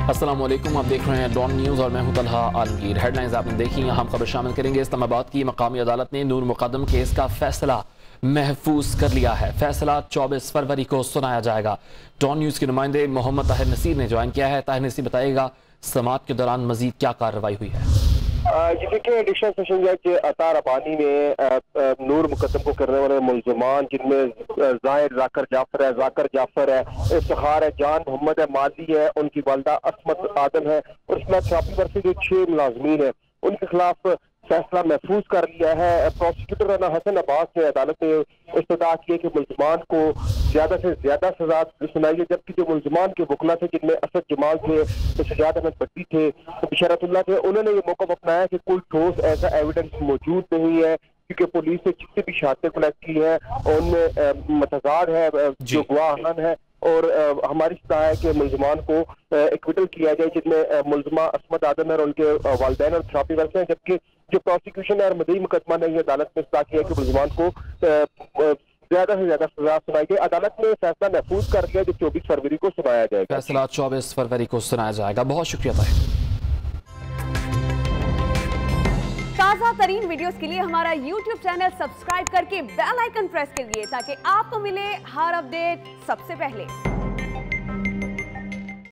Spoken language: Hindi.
अस्सलाम वालेकुम, आप देख रहे हैं डॉन न्यूज़ और मैं हूं तलहा आलमगीर। हेडलाइंस आपने देखी, यहाँ हम खबर शामिल करेंगे। इस्लामाबाद की मकामी अदालत ने नूर मुकद्दम केस का फैसला महफूज कर लिया है। फैसला 24 फरवरी को सुनाया जाएगा। डॉन न्यूज़ के नुमाइंदे मोहम्मद ताहिर नसीर ने ज्वाइन किया है। ताहिर नसीर बताएगा समाअत के दौरान मजीद क्या कार्रवाई हुई है। जी देखिए, एडिशनल सेशन जज अतार अबानी ने नूर मुकद्दम को करने वाले मुलजमान जिनमें जाहिर जाकर जाफर है, इफ्तिखार है, जान मोहम्मद है, मादी है, उनकी वालदा अस्मत आदम है और इसमें शॉपिंग पर से जो 6 मुलाजमीन है उनके खिलाफ फैसला महफूज कर लिया है। प्रोसिक्यूटर राना हसन अब्बास ने अदालत में इस्तदा किया कि मुलजमान को ज्यादा से ज्यादा सजा सुनाई है, जबकि जो मुलजमान के वकला थे जिनमें असद जमाल थे, सजाद अहमद भट्टी थे, बिशरतुल्लाह थे, उन्होंने ये मौका अपनाया कि कोई ठोस ऐसा एविडेंस मौजूद नहीं है, क्योंकि पुलिस ने जितनी भी शहादतें कलेक्ट की है उनमें मतजाद है जो गवाहान है और हमारी सलाह है कि मुलजमान को एक्विटल किया जाए, जिनमें मुलजमा अस्मत आदम है और उनके वालिदैन और शॉपी वर्क हैं, जबकि जो प्रोसिक्यूशन है और मदई मुकदमा ने ये अदालत में इस्तदा किया कि मुलजमान को ज्यादा से ज्यादा सजा सुनाई गई। अदालत ने फैसला महफूज कर दिया जो 24 फरवरी को सुनाया जाएगा। फैसला 24 फरवरी को सुनाया जाएगा। बहुत शुक्रिया ताहिर। ताज़ा तरीन वीडियोस के लिए हमारा YouTube चैनल सब्सक्राइब करके बेल आइकन प्रेस करिए ताकि आपको मिले हर अपडेट सबसे पहले।